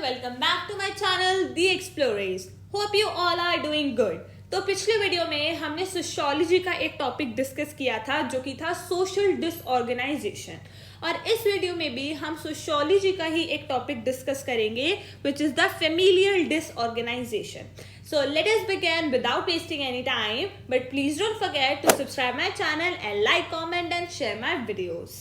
welcome back to my channel The Explorers. Hope you all are doing good. तो पिछले video में हमने sociology का एक टॉपिक डिस्कस किया था जो कि था सोशल डिसऑर्गेनाइजेशन, और इस वीडियो में भी हम सोशियोलॉजी का ही एक टॉपिक डिस्कस करेंगे which is the familial disorganisation. So let us begin without wasting any time, but please don't forget to subscribe my channel and like, comment and share my videos.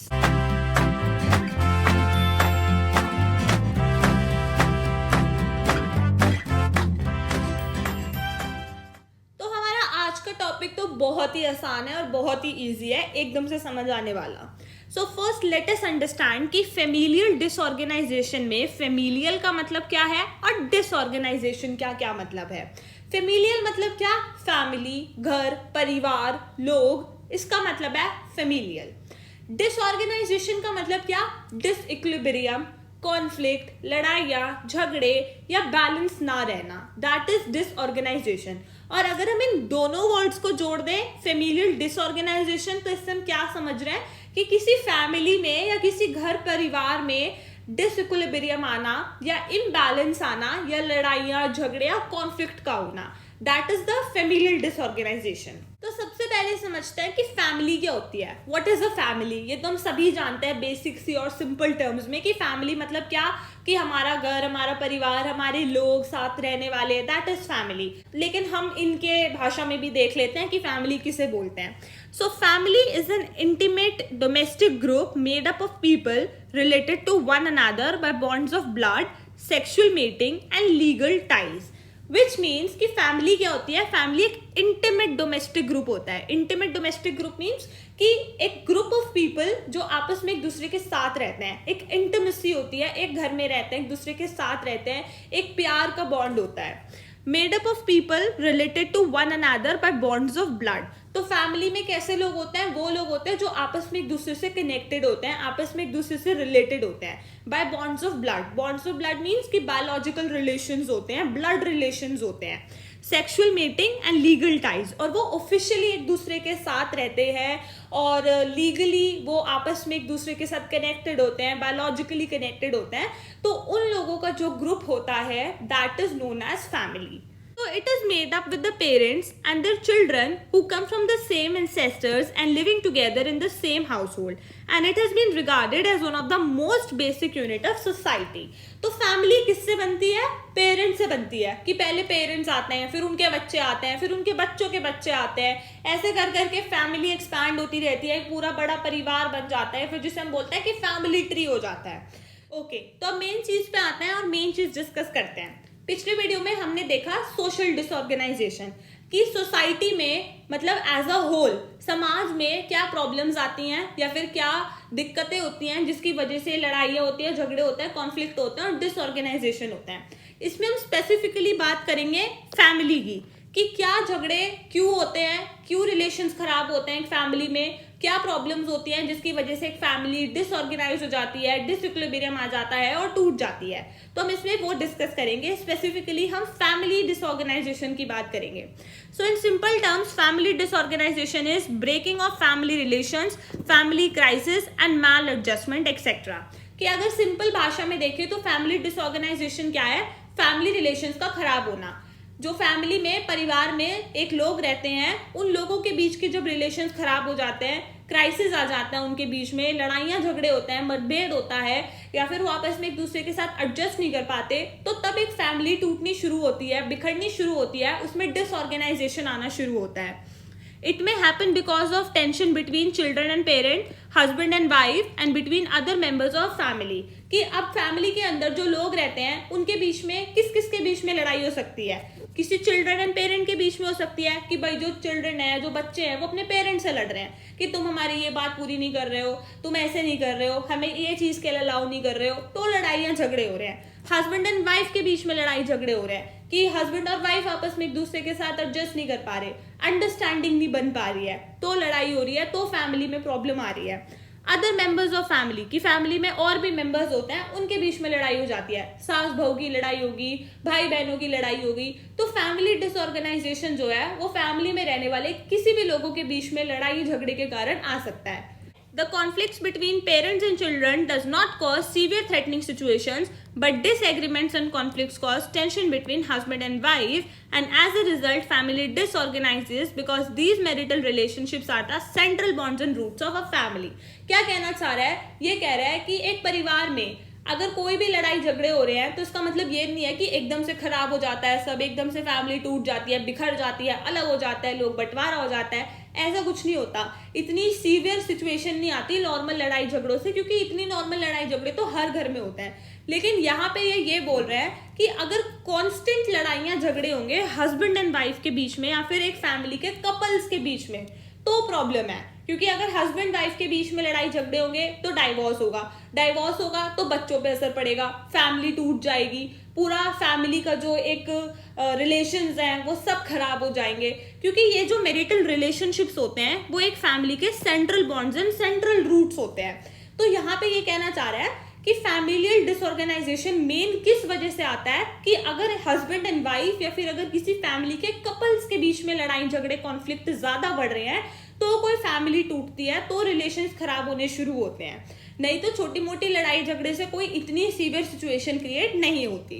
तो हमारा आज का topic तो बहुत ही आसान है और बहुत ही इजी है, एकदम से समझ आने वाला. So first let us understand कि फेमिलियल डिसऑर्गेनाइजेशन में फेमिलियल का मतलब क्या है और डिसऑर्गेनाइजेशन क्या क्या मतलब है. फेमिलियल मतलब क्या? फैमिली, घर, परिवार, लोग, इसका मतलब है फेमिलियल. डिसऑर्गेनाइजेशन का मतलब क्या? डिसइक्विलिब्रियम, कॉन्फ्लिक्ट, लड़ाइयाँ, झगड़े या बैलेंस ना रहना, दैट इज डिसऑर्गेनाइजेशन. और अगर हम इन दोनों वर्ड्स को जोड़ दें, फेमिलियल डिसऑर्गेनाइजेशन, तो इससे हम क्या समझ रहे हैं कि किसी फैमिली में या किसी घर परिवार में डिसइक्विलिब्रियम आना या इम्बैलेंस आना या लड़ाइयाँ, झगड़े या कॉन्फ्लिक्ट का होना, that is the familial disorganisation. तो सबसे पहले समझते हैं कि फैमिली क्या होती है. What is a family? ये तो हम सभी जानते हैं बेसिक सी और सिंपल टर्म्स में कि फैमिली मतलब क्या, कि हमारा घर, हमारा परिवार, हमारे लोग साथ रहने वाले, दैट इज फैमिली. लेकिन हम इनके भाषा में भी देख लेते हैं कि फैमिली किसे बोलते हैं. So family is an intimate domestic group made up of people related to one another by bonds of blood, sexual mating and legal ties. Which means कि फैमिली क्या होती है? फैमिली एक इंटीमेट डोमेस्टिक ग्रुप होता है. Intimate domestic group means कि एक group of people जो आपस में एक दूसरे के साथ रहते हैं, एक इंटीमेसी होती है, एक घर में रहते हैं, एक दूसरे के साथ रहते हैं, एक प्यार का बॉन्ड होता है. Made up of people related to one another by bonds of blood. तो फैमिली में कैसे लोग होते हैं? वो लोग होते हैं जो आपस में एक दूसरे से कनेक्टेड होते हैं, आपस में एक दूसरे से रिलेटेड होते हैं by bonds of blood. Bonds of blood means कि बायोलॉजिकल रिलेशंस होते हैं, ब्लड रिलेशंस होते हैं. Sexual mating and legal ties, और वो ऑफिशियली एक दूसरे के साथ रहते हैं और लीगली वो आपस में एक दूसरे के साथ कनेक्टेड होते हैं, बायोलॉजिकली कनेक्टेड होते हैं. तो उन लोगों का जो ग्रुप होता है that is known as family. So it is made up with the parents and their children who come from the same ancestors and living together in the same household, and it has been regarded as one of the most basic unit of society. तो family किससे बनती है? Parents से बनती है. कि पहले parents आते हैं, फिर उनके बच्चे आते हैं, फिर उनके बच्चों के बच्चे आते हैं, ऐसे कर करके फैमिली एक्सपैंड होती रहती है, एक पूरा बड़ा परिवार बन जाता है, फिर जिसे हम बोलते हैं कि फैमिली ट्री हो जाता है. ओके, तो अब मेन चीज पे आते हैं और मेन चीज डिस्कस करते हैं. पिछले वीडियो में हमने देखा सोशल डिसऑर्गेनाइजेशन कि सोसाइटी में मतलब एज अ होल समाज में क्या प्रॉब्लम्स आती हैं या फिर क्या दिक्कतें होती हैं जिसकी वजह से लड़ाइयाँ होती हैं, झगड़े होते हैं, कॉन्फ्लिक्ट होते हैं और डिसऑर्गेनाइजेशन होते हैं. इसमें हम स्पेसिफिकली बात करेंगे फैमिली की कि क्या झगड़े क्यों होते हैं, क्यों रिलेशंस खराब होते हैं एक फैमिली में, क्या प्रॉब्लम्स होती हैं जिसकी वजह से एक फैमिली डिसऑर्गेनाइज हो जाती है, डिसइक्विलिब्रियम आ जाता है और टूट जाती है. तो हम इसमें वो डिस्कस करेंगे. स्पेसिफिकली हम फैमिली डिसऑर्गेनाइजेशन की बात करेंगे. So in simple terms, family disorganization is breaking of family relations, family crisis and maladjustment etcetera. कि अगर सिंपल भाषा में देखें तो फैमिली डिसऑर्गेनाइजेशन क्या है? फैमिली रिलेशंस का खराब होना. जो फैमिली में, परिवार में एक लोग रहते हैं, उन लोगों के बीच के जब रिलेशंस खराब हो जाते हैं, क्राइसिस आ जाता है उनके बीच में, लड़ाइयाँ झगड़े होते हैं, मतभेद होता है, या फिर वो आपस में एक दूसरे के साथ एडजस्ट नहीं कर पाते, तो तब एक फैमिली टूटनी शुरू होती है, बिखरनी शुरू होती है, उसमें डिसऑर्गेनाइजेशन आना शुरू होता है. It may happen because of tension between children and parent, husband and wife, and between other members of family. कि अब फैमिली के अंदर जो लोग रहते हैं उनके बीच में किस किस के बीच में लड़ाई हो सकती है? किसी चिल्ड्रन एंड पेरेंट के बीच में हो सकती है कि भाई जो चिल्ड्रन है, जो बच्चे हैं, वो अपने पेरेंट्स से लड़ रहे हैं कि तुम हमारी ये बात पूरी नहीं कर रहे हो, तुम ऐसे नहीं कर रहे हो, हमें ये चीज़ के लिए अलाउ नहीं कर रहे हो, तो लड़ाइयाँ झगड़े हो रहे हैं. हस्बैंड एंड वाइफ के बीच में लड़ाई झगड़े हो रहे हैं कि हस्बैंड और वाइफ आपस में एक दूसरे के साथ एडजस्ट नहीं कर पा रहे, अंडरस्टैंडिंग नहीं बन पा रही है, तो लड़ाई हो रही है, तो फैमिली में प्रॉब्लम आ रही है. अदर मेंबर्स ऑफ फैमिली, की फैमिली में और भी मेंबर्स होते हैं, उनके बीच में लड़ाई हो जाती है, सास बहू की लड़ाई होगी, भाई बहनों की लड़ाई होगी. तो फैमिली डिसऑर्गेनाइजेशन जो है वो फैमिली में रहने वाले किसी भी लोगों के बीच में लड़ाई झगड़े के कारण आ सकता है. The conflicts between parents and children does not cause severe threatening situations, but disagreements and conflicts cause tension between husband and wife, and as a result, family disorganizes because these marital relationships are the central bonds and roots of a family. क्या कहना चाह रहा है? ये कह रहा है कि एक परिवार में अगर कोई भी लड़ाई झगड़े हो रहे हैं तो इसका मतलब ये नहीं है कि एकदम से खराब हो जाता है सब, एकदम से फैमिली टूट जाती है, बिखर जाती है, अलग हो जाता है, लोग बंटवारा हो जाता है। ऐसा कुछ नहीं होता, इतनी सीवियर सिचुएशन नहीं आती नॉर्मल लड़ाई झगड़ों से, क्योंकि इतनी नॉर्मल लड़ाई झगड़े तो हर घर में होते हैं। लेकिन यहाँ पे ये बोल रहे हैं कि अगर कांस्टेंट लड़ाइयाँ झगड़े होंगे हस्बैंड एंड वाइफ के बीच में या फिर एक फैमिली के कपल्स के बीच में तो प्रॉब्लम है, क्योंकि अगर हस्बैंड वाइफ के बीच में लड़ाई झगड़े होंगे तो डाइवोर्स होगा तो बच्चों पे असर पड़ेगा, फैमिली टूट जाएगी, पूरा फैमिली का जो एक रिलेशंस हैं वो सब खराब हो जाएंगे, क्योंकि ये जो मैरिटल रिलेशनशिप्स होते हैं वो एक फैमिली के central bonds and central roots होते हैं। तो यहाँ पे ये कहना चाह रहा है कि फैमिलियल डिसऑर्गेनाइजेशन मेन किस वजह से आता है कि अगर हस्बैंड एंड वाइफ या फिर अगर किसी फैमिली के कपल्स के बीच में लड़ाई झगड़े कॉन्फ्लिक्ट ज्यादा बढ़ रहे हैं तो कोई फैमिली टूटती है, तो रिलेशंस खराब होने शुरू होते हैं, नहीं तो छोटी मोटी लड़ाई झगड़े से कोई इतनी सीवियर सिचुएशन क्रिएट नहीं होती।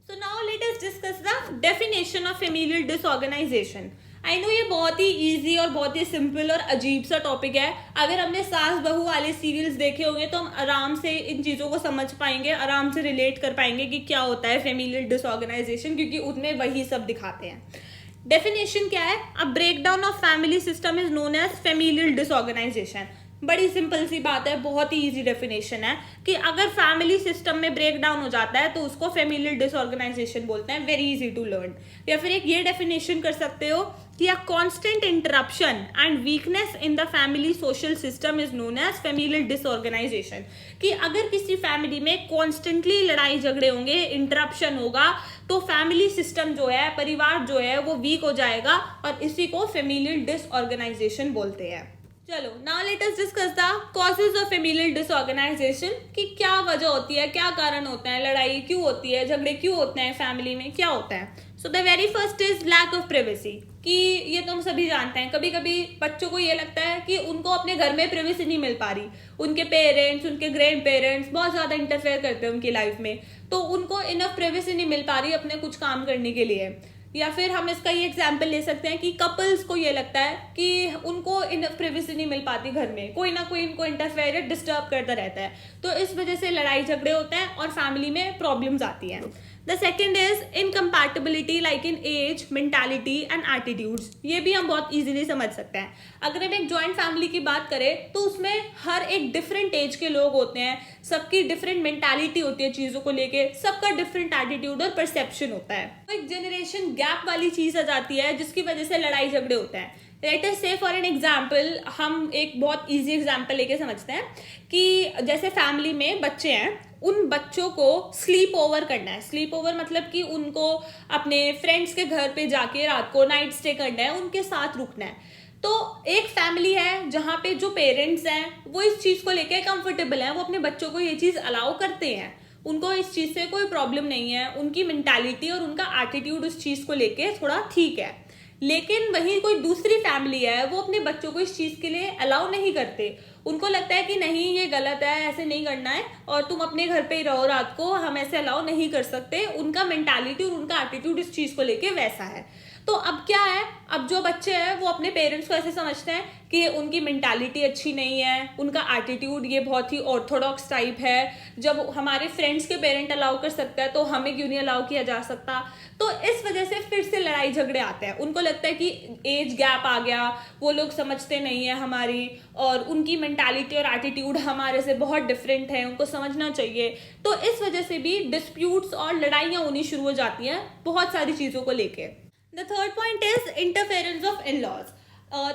So now let us discuss the definition of familial disorganisation. I know ये बहुत ही इजी और बहुत ही सिंपल और अजीब सा टॉपिक है। अगर हमने सास बहू वाले सीरियल्स देखे होंगे तो हम आराम से इन चीज़ों को समझ पाएंगे, आराम से रिलेट कर पाएंगे कि क्या होता है फैमिलियल डिसऑर्गेनाइजेशन, क्योंकि उसमें वही सब दिखाते हैं। डेफिनेशन क्या है? A breakdown of family system is known as familial disorganization. बड़ी सिंपल सी बात है, बहुत ही इजी डेफिनेशन है कि अगर फैमिली सिस्टम में ब्रेक डाउन हो जाता है तो उसको फैमिलियल डिसऑर्गेनाइजेशन बोलते हैं। Very easy to learn. या फिर एक ये डेफिनेशन कर सकते हो कि a constant interruption and weakness in the family social system is known as familial disorganization. कि अगर किसी फैमिली में कॉन्स्टेंटली लड़ाई झगड़े होंगे, इंटरप्शन होगा, तो फैमिली सिस्टम जो है, परिवार जो है वो वीक हो जाएगा और इसी को फैमिलियल डिसऑर्गेनाइजेशन बोलते हैं। चलो now let us discuss the causes of familial disorganization, कि क्या वजह होती है, क्या कारण होता है, लड़ाई क्यों होती है, झगड़े क्यों होते हैं फैमिली में, क्या होता है। So the very first is lack of privacy, कि ये तो हम सभी जानते हैं, कभी कभी बच्चों को ये लगता है कि उनको अपने घर में प्राइवेसी नहीं मिल पा रही, उनके पेरेंट्स, उनके ग्रैंड पेरेंट्स बहुत ज़्यादा इंटरफेयर करते हैं उनकी लाइफ में, तो उनको इनफ प्राइवेसी नहीं मिल पा रही अपने कुछ काम करने के लिए। या फिर हम इसका ये एग्जाम्पल ले सकते हैं कि कपल्स को ये लगता है कि उनको इनफ प्राइवेसी नहीं मिल पाती घर में, कोई ना कोई इनको इंटरफेयर डिस्टर्ब करता रहता है, तो इस वजह से लड़ाई झगड़े होते हैं और फैमिली में प्रॉब्लम्स आती हैं। The second is incompatibility like in age, mentality and attitudes. ये भी हम बहुत इजीली समझ सकते हैं। अगर हम एक जॉइंट फैमिली की बात करें तो उसमें हर एक डिफरेंट एज के लोग होते हैं, सबकी डिफरेंट मेंटालिटी होती है चीज़ों को लेके, सबका डिफरेंट एटीट्यूड और परसेप्शन होता है। तो एक जनरेशन गैप वाली चीज़ आ जाती है जिसकी वजह से लड़ाई झगड़े होते हैं। लेट अस से फॉर एन एग्जाम्पल, हम एक बहुत ईजी एग्जाम्पल लेके समझते हैं कि जैसे फैमिली में बच्चे हैं, उन बच्चों को स्लीप ओवर करना है। स्लीप ओवर मतलब कि उनको अपने फ्रेंड्स के घर पे जाके रात को नाइट स्टे करना है, उनके साथ रुकना है। तो एक फैमिली है जहाँ पे जो पेरेंट्स हैं वो इस चीज़ को लेके कंफर्टेबल हैं, वो अपने बच्चों को ये चीज़ अलाउ करते हैं, उनको इस चीज़ से कोई प्रॉब्लम नहीं है, उनकी मेंटालिटी और उनका एटीट्यूड उस चीज़ को लेके थोड़ा ठीक है। लेकिन वहीं कोई दूसरी फैमिली है, वो अपने बच्चों को इस चीज़ के लिए अलाउ नहीं करते, उनको लगता है कि नहीं ये गलत है, ऐसे नहीं करना है और तुम अपने घर पे ही रहो रात को, हम ऐसे अलाउ नहीं कर सकते। उनका मेंटालिटी और उनका एटीट्यूड इस चीज़ को लेके वैसा है। तो अब क्या है, अब जो बच्चे हैं वो अपने पेरेंट्स को ऐसे समझते हैं कि उनकी मेंटालिटी अच्छी नहीं है, उनका एटीट्यूड ये बहुत ही ऑर्थोडॉक्स टाइप है, जब हमारे फ्रेंड्स के पेरेंट अलाउ कर सकता है तो हमें क्यों नहीं अलाउ किया जा सकता। तो इस वजह से फिर से लड़ाई झगड़े आते हैं। उनको लगता है कि एज गैप आ गया, वो लोग समझते नहीं है हमारी, और उनकी मेंटालिटी और एटीट्यूड हमारे से बहुत डिफरेंट है, उनको समझना चाहिए। तो इस वजह से भी डिस्प्यूट्स और लड़ाइयाँ होनी शुरू हो जाती हैं बहुत सारी चीज़ों को लेके। The third point is interference of in laws.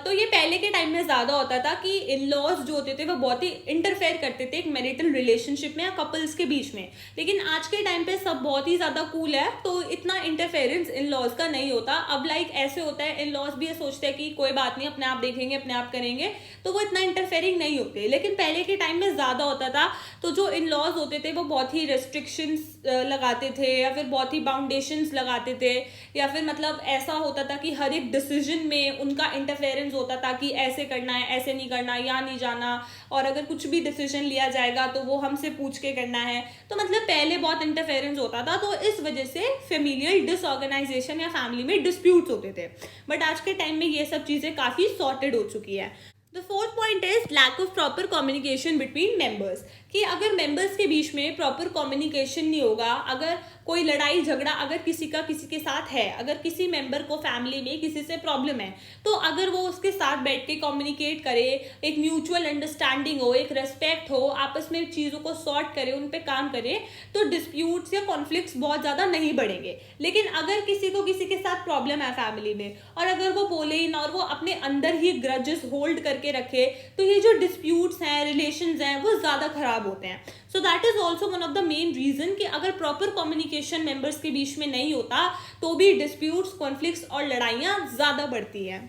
तो ये पहले के टाइम में ज़्यादा होता था कि इन लॉज जो होते थे वो बहुत ही इंटरफेयर करते थे एक मैरिटल रिलेशनशिप में या कपल्स के बीच में। लेकिन आज के टाइम पे सब बहुत ही ज़्यादा कूल है, तो इतना इंटरफेरेंस इन लॉज का नहीं होता। अब लाइक ऐसे होता है, इन लॉज भी ये सोचते हैं कि कोई बात नहीं, अपने आप देखेंगे, अपने आप करेंगे, तो वो इतना इंटरफेयरिंग नहीं होते। लेकिन पहले के टाइम में ज़्यादा होता था, तो जो इन लॉज होते थे वो बहुत ही रेस्ट्रिक्शंस लगाते थे या फिर बहुत ही बाउंडेशंस लगाते थे, या फिर मतलब ऐसा होता था कि हर एक डिसीजन में उनका इंटरफेरेंस इंटरफेरेंस होता था कि ऐसे करना है, ऐसे नहीं करना, या नहीं जाना, और अगर कुछ भी डिसीजन लिया जाएगा तो वो हमसे पूछ के करना है। तो मतलब पहले बहुत इंटरफेरेंस होता था, तो इस वजह से फेमिलियल डिसऑर्गेनाइजेशन या फैमिली में डिस्प्यूट्स होते थे। बट आज के टाइम में ये सब चीज़ें काफ़ी सॉर्टेड हो चुकी है। The fourth point is lack of proper communication between members, कि अगर मेंबर्स के बीच में प्रॉपर कम्युनिकेशन नहीं होगा, अगर कोई लड़ाई झगड़ा अगर किसी के साथ है, अगर किसी मेंबर को फैमिली में किसी से प्रॉब्लम है, तो अगर वो उसके साथ बैठ के कम्युनिकेट करे, एक म्यूचुअल अंडरस्टैंडिंग हो, एक रेस्पेक्ट हो, आपस में चीज़ों को सॉर्ट करे, उन पे काम करे, तो डिस्प्यूट्स या कॉन्फ्लिक्ट्स बहुत ज़्यादा नहीं बढ़ेंगे। लेकिन अगर किसी को किसी के साथ प्रॉब्लम है फैमिली में, और अगर वो बोले ही ना और वो अपने अंदर ही ग्रजेस होल्ड करके रखे, तो ये जो डिस्प्यूट्स हैं, रिलेशंस हैं, वो ज़्यादा खराब होते हैं। So that is also one of the main reason कि अगर प्रॉपर कम्युनिकेशन मेंबर्स के बीच में नहीं होता तो भी डिस्प्यूट्स, कॉन्फ्लिक्ट्स और लड़ाइयाँ ज़्यादा बढ़ती हैं।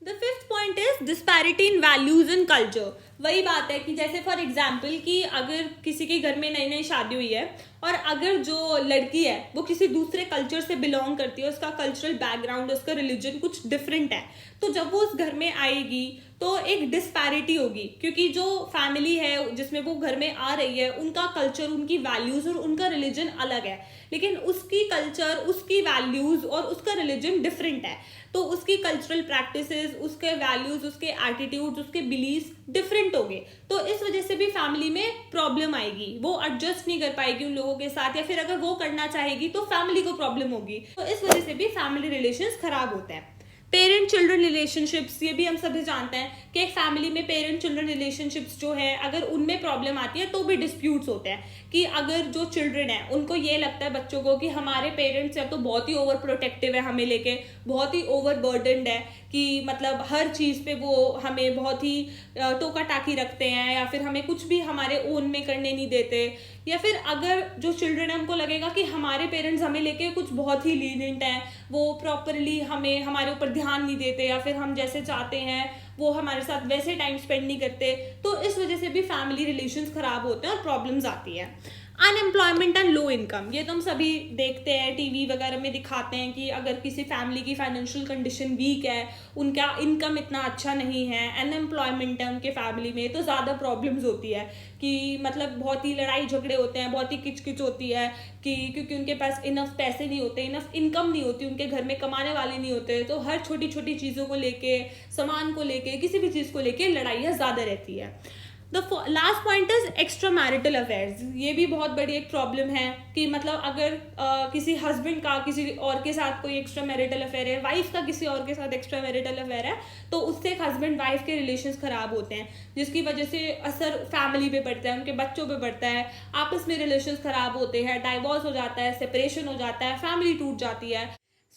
The fifth point is disparity in values and culture. वही बात है कि जैसे फॉर एग्जाम्पल कि अगर किसी के घर में नई नई शादी हुई है और अगर जो लड़की है वो किसी दूसरे कल्चर से बिलोंग करती है, उसका कल्चरल बैकग्राउंड, उसका रिलीजन कुछ डिफरेंट है, तो जब वो उस घर में आएगी तो एक डिस्पैरिटी होगी, क्योंकि जो फैमिली है जिसमें वो घर में आ रही है उनका कल्चर, उनकी वैल्यूज और उनका रिलीजन अलग है, लेकिन उसकी कल्चर, उसकी वैल्यूज और उसका रिलीजन डिफरेंट है। तो उसकी कल्चरल प्रैक्टिसेस, उसके वैल्यूज, उसके एटीट्यूड्स, उसके बिलीव्स डिफरेंट होंगे, तो इस वजह से भी फैमिली में प्रॉब्लम आएगी, वो एडजस्ट नहीं कर पाएगी उन लोगों के साथ, या फिर अगर वो करना चाहेगी तो फैमिली को प्रॉब्लम होगी, तो इस वजह से भी फैमिली रिलेशंस खराब होते हैं। पेरेंट चिल्ड्रन रिलेशनशिप्स, ये भी हम सभी जानते हैं कि एक फैमिली में पेरेंट चिल्ड्रन रिलेशनशिप्स जो है, अगर उनमें प्रॉब्लम आती है तो भी डिस्प्यूट्स होते हैं, कि अगर जो चिल्ड्रन है उनको ये लगता है बच्चों को कि हमारे पेरेंट्स या तो बहुत ही ओवर प्रोटेक्टिव है हमें लेके, बहुत ही ओवर बर्डनड है, कि मतलब हर चीज़ पे वो हमें बहुत ही टोका टाकी रखते हैं, या फिर हमें कुछ भी हमारे ओन में करने नहीं देते, या फिर अगर जो चिल्ड्रन है उनको लगेगा कि हमारे पेरेंट्स हमें लेके कुछ बहुत ही लीनियंट हैं, वो प्रॉपरली हमें हमारे ऊपर ध्यान नहीं देते, या फिर हम जैसे चाहते हैं वो हमारे साथ वैसे टाइम स्पेंड नहीं करते, तो इस वजह से भी फैमिली रिलेशंस खराब होते हैं और प्रॉब्लम्स आती है। अनएम्प्लॉयमेंट एंड लो इनकम, ये तो हम सभी देखते हैं, टीवी वगैरह में दिखाते हैं कि अगर किसी फैमिली की फाइनेंशियल कंडीशन वीक है, उनका इनकम इतना अच्छा नहीं है, अनएम्प्लॉयमेंट है उनके फैमिली में, तो ज़्यादा प्रॉब्लम्स होती है, कि मतलब बहुत ही लड़ाई झगड़े होते हैं, बहुत ही किचकिच होती है, कि क्योंकि उनके पास इनफ पैसे नहीं होते, इनफ इनकम नहीं होती, उनके घर में कमाने वाले नहीं होते, तो हर छोटी छोटी चीज़ों को लेके, सामान को लेके, किसी भी चीज़ को लेके लड़ाइयाँ ज़्यादा रहती है। The last point is extra marital affairs, ये भी बहुत बड़ी एक प्रॉब्लम है, कि मतलब अगर किसी हस्बैंड का किसी और के साथ कोई एक्स्ट्रा मैरिटल अफेयर है, वाइफ का किसी और के साथ एक्स्ट्रा मैरिटल अफेयर है, तो उससे हस्बैंड वाइफ के रिलेशंस खराब होते हैं, जिसकी वजह से असर फैमिली पे पड़ता है, उनके बच्चों पे पड़ता है, आपस में रिलेशंस खराब होते हैं, डाइवोर्स हो जाता है, सेपरेशन हो जाता है, फैमिली टूट जाती है।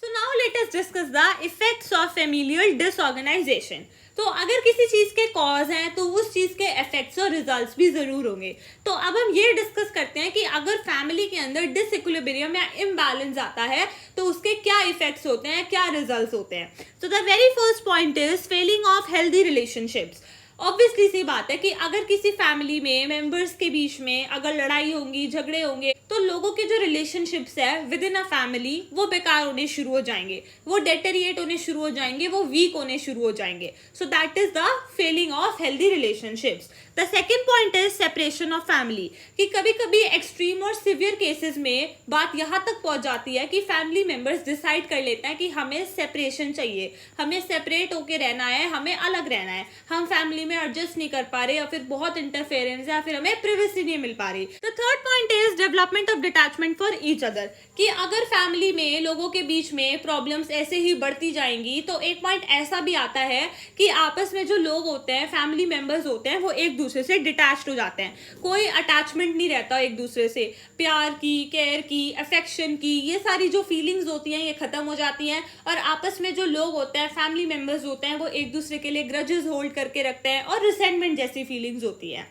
So now let us discuss the effects of familial disorganization. तो अगर किसी चीज़ के कॉज हैं तो उस चीज़ के इफेक्ट्स और रिजल्ट्स भी ज़रूर होंगे। तो अब हम ये डिस्कस करते हैं कि अगर फैमिली के अंदर डिसइक्विलिब्रियम या इम्बैलेंस आता है तो उसके क्या इफेक्ट्स होते हैं, क्या रिजल्ट्स होते हैं। तो the very first point is failing of healthy relationships. Obviously सी बात है कि अगर किसी फैमिली में मेंबर्स के बीच में अगर लड़ाई होंगी, झगड़े होंगे, तो लोगों के जो रिलेशनशिप्स है विद इन अ फैमिली वो बेकार होने शुरू हो जाएंगे, वो डेटेरिएट होने शुरू हो जाएंगे, वो वीक होने शुरू हो जाएंगे। So that is the failing of healthy relationships. The second point is separation of family, कि कभी कभी एक्सट्रीम और सिवियर केसेस में बात यहाँ तक पहुंच जाती है कि फैमिली मेंबर्स डिसाइड कर लेते हैं कि हमें सेपरेशन चाहिए, हमें सेपरेट होकर रहना है, हमें अलग रहना है, हम फैमिली में एडजस्ट नहीं कर पा रहे, या फिर बहुत इंटरफेरेंस है, या फिर हमें प्रिवेसी नहीं मिल पा रही। The third point is development of detachment for each other, कि अगर फैमिली में लोगों के बीच में प्रॉब्लम्स ऐसे ही बढ़ती जाएंगी तो एक पॉइंट ऐसा भी आता है कि आपस में जो लोग होते हैं, फैमिली मेंबर्स होते हैं, वो एक दूसरे से डिटैच्ड हो जाते हैं, कोई अटैचमेंट नहीं रहता एक दूसरे से, प्यार की, केयर की, अफेक्शन की, ये सारी जो फीलिंग्स होती हैं ये खत्म हो जाती हैं, और आपस में जो लोग होते हैं, फैमिली मेंबर्स होते हैं, वो एक दूसरे के लिए ग्रजेस होल्ड करके रखते हैं और रिसेंटमेंट जैसी फीलिंग्स होती है।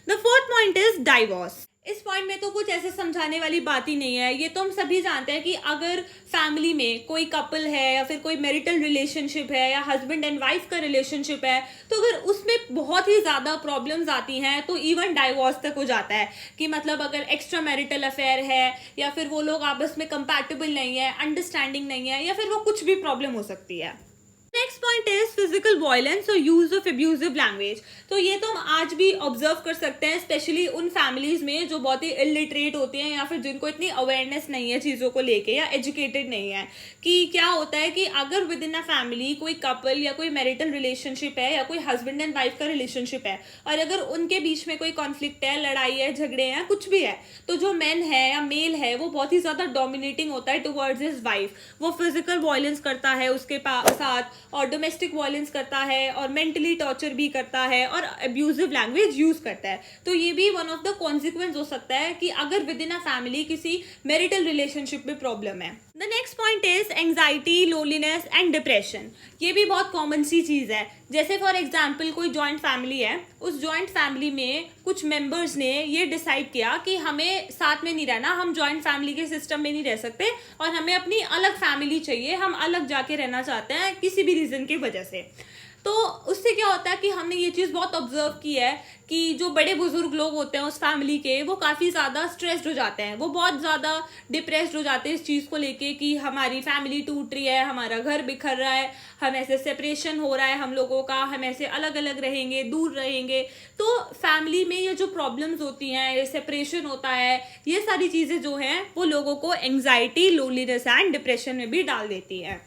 The fourth point is divorce. इस पॉइंट में तो कुछ ऐसे समझाने वाली बात ही नहीं है, ये तो हम सभी जानते हैं कि अगर फैमिली में कोई कपल है या फिर कोई मैरिटल रिलेशनशिप है या हस्बैंड एंड वाइफ का रिलेशनशिप है, तो अगर उसमें बहुत ही ज़्यादा प्रॉब्लम्स आती हैं तो इवन डाइवोर्स तक हो जाता है, कि मतलब अगर एक्स्ट्रा मैरिटल अफेयर है या फिर वो लोग आपस में कंपैटिबल नहीं है, अंडरस्टैंडिंग नहीं है, या फिर वो कुछ भी प्रॉब्लम हो सकती है। Next point is physical violence और यूज ऑफ अब्यूजिव लैंग्वेज। तो ये तो हम आज भी ऑब्जर्व कर सकते हैं, स्पेशली उन फैमिलीज में जो बहुत ही इलिटरेट होती हैं या फिर जिनको इतनी अवेयरनेस नहीं है चीज़ों को लेके या एजुकेटेड नहीं है, कि क्या होता है कि अगर विद इन अ फैमिली कोई कपल या कोई मैरिटल रिलेशनशिप है या कोई हस्बैंड एंड वाइफ का रिलेशनशिप है और अगर उनके बीच में कोई कॉन्फ्लिक्ट है, लड़ाई है, झगड़े हैं, कुछ भी है, तो जो मैन है या मेल है वो बहुत ही ज़्यादा डोमिनेटिंग होता है टुवर्ड्स हिज वाइफ। वो फिजिकल वायलेंस करता है उसके साथ और डोमेस्टिक वायलेंस करता है और मेंटली टॉर्चर भी करता है और अब्यूजिव लैंग्वेज यूज करता है। तो ये भी वन ऑफ द कॉन्सिक्वेंस हो सकता है कि अगर विद इन अ फैमिली किसी मैरिटल रिलेशनशिप में प्रॉब्लम है। The next point is anxiety, loneliness and depression. ये भी बहुत कॉमन सी चीज़ है। जैसे फॉर एग्जाम्पल कोई जॉइंट फैमिली है, उस जॉइंट फैमिली में कुछ मेंबर्स ने ये डिसाइड किया कि हमें साथ में नहीं रहना, हम जॉइंट फैमिली के सिस्टम में नहीं रह सकते और हमें अपनी अलग फैमिली चाहिए, हम अलग जाके रहना चाहते हैं किसी भी रीज़न की वजह से। तो उससे क्या होता है कि हमने ये चीज़ बहुत ऑब्जर्व की है कि जो बड़े बुजुर्ग लोग होते हैं उस फैमिली के, वो काफ़ी ज़्यादा स्ट्रेस्ड हो जाते हैं, वो बहुत ज़्यादा डिप्रेस्ड हो जाते हैं इस चीज़ को लेके कि हमारी फैमिली टूट रही है, हमारा घर बिखर रहा है, हम ऐसे सेपरेशन हो रहा है हम लोगों का, हम ऐसे अलग अलग रहेंगे, दूर रहेंगे। तो फैमिली में ये जो प्रॉब्लम्स होती हैं, ये सेपरेशन होता है, ये सारी चीज़ें जो हैं वो लोगों को एंग्जाइटी, लोनलीनेस एंड डिप्रेशन में भी डाल देती हैं।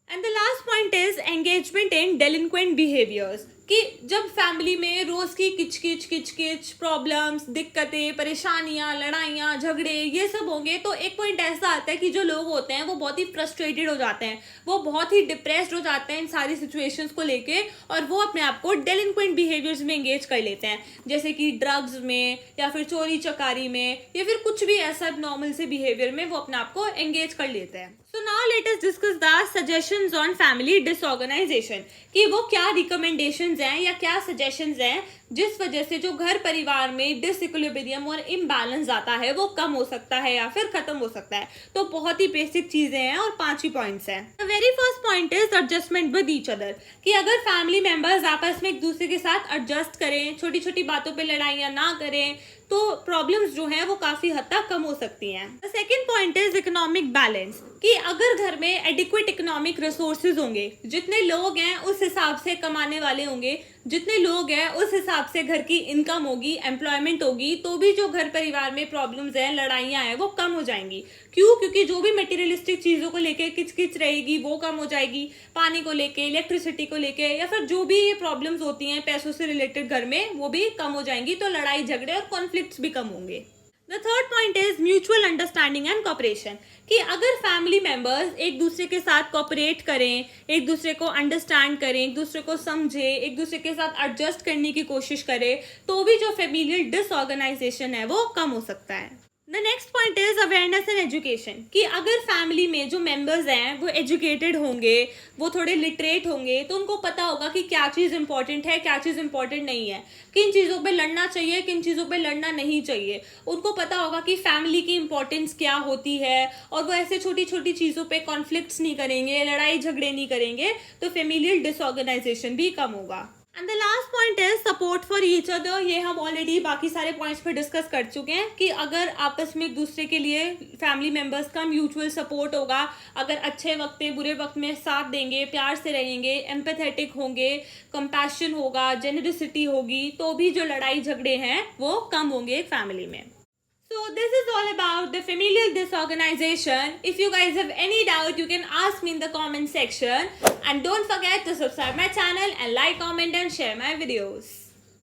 And the last point is engagement in delinquent behaviours, कि जब फैमिली में रोज़ की किच प्रॉब्लम्स, दिक्कतें, परेशानियां, लड़ाइयाँ, झगड़े ये सब होंगे, तो एक पॉइंट ऐसा आता है कि जो लोग होते हैं वो बहुत ही फ्रस्ट्रेटेड हो जाते हैं, वो बहुत ही डिप्रेस्ड हो जाते हैं इन सारी सिचुएशंस को लेके और वो अपने आप को डेलिंक्वेंट बिहेवियर्स में एंगेज कर लेते हैं, जैसे कि ड्रग्स में या फिर चोरी चकारी में या फिर कुछ भी ऐसा नॉर्मल से बिहेवियर में वो अपने आप को एंगेज कर लेते हैं। So now let us discuss the suggestions on family disorganisation, कि वो क्या रिकमेंडेशंस हैं या क्या सजेशंस हैं जिस वजह से जो घर परिवार में डिसइक्विलिब्रियम और इम्बैलेंस आता है वो कम हो सकता है या फिर खत्म हो सकता है। तो बहुत ही बेसिक चीजें हैं और 5 ही पॉइंट्स हैं। The very first point is adjustment with each other, कि अगर फैमिली मेंबर्स आपस में एक दूसरे के साथ एडजस्ट करें, छोटी छोटी बातों पे लड़ाइयाँ ना करें, तो प्रॉब्लम्स जो हैं वो काफ़ी हद तक कम हो सकती हैं। The second point is economic balance, कि अगर घर में एडिक्वेट इकोनॉमिक रिसोर्सेज होंगे, जितने लोग हैं उस हिसाब से कमाने वाले होंगे, जितने लोग हैं उस हिसाब से घर की इनकम होगी, एम्प्लॉयमेंट होगी, तो भी जो घर परिवार में प्रॉब्लम्स हैं, लड़ाइयाँ हैं, वो कम हो जाएंगी। क्यों? क्योंकि जो भी मटेरियलिस्टिक चीज़ों को लेके किचकिच रहेगी वो कम हो जाएगी, पानी को लेके, इलेक्ट्रिसिटी को लेके या फिर जो भी ये प्रॉब्लम्स होती हैं पैसों से रिलेटेड घर में, वो भी कम हो जाएंगी, तो लड़ाई झगड़े और कॉन्फ्लिक्ट्स भी कम होंगे। The third point is mutual understanding and cooperation, कि अगर फैमिली मेंबर्स एक दूसरे के साथ कॉपरेट करें, एक दूसरे को अंडरस्टैंड करें, एक दूसरे को समझे, एक दूसरे के साथ एडजस्ट करने की कोशिश करें, तो भी जो फैमिलियल डिसऑर्गेनाइजेशन है वो कम हो सकता है। The next point is awareness and education, कि अगर फैमिली में जो मेंबर्स हैं वो एजुकेटेड होंगे, वो थोड़े लिटरेट होंगे, तो उनको पता होगा कि क्या चीज़ इंपॉर्टेंट है, क्या चीज़ इंपॉर्टेंट नहीं है, किन चीज़ों पे लड़ना चाहिए, किन चीज़ों पे लड़ना नहीं चाहिए। उनको पता होगा कि फैमिली की इंपॉर्टेंस क्या होती है और वो ऐसे छोटी छोटी चीज़ों पे कॉन्फ्लिक्ट्स नहीं करेंगे, लड़ाई झगड़े नहीं करेंगे, तो फैमिलियल डिसऑर्गेनाइजेशन भी कम होगा। And the last point is support for each other, ये हम ऑलरेडी बाकी सारे पॉइंट्स पे डिस्कस कर चुके हैं कि अगर आपस में एक दूसरे के लिए फैमिली मेंबर्स का म्यूचुअल सपोर्ट होगा, अगर अच्छे वक्त में बुरे वक्त में साथ देंगे, प्यार से रहेंगे, एम्पैथेटिक होंगे, कंपैशन होगा, जेनरसिटी होगी, तो भी जो लड़ाई झगड़े हैं वो कम होंगे एक फैमिली में। So this is all about the familial disorganization. If you guys have any doubt, you can ask me in the comment section. And don't forget to subscribe my channel and like, comment and share my videos.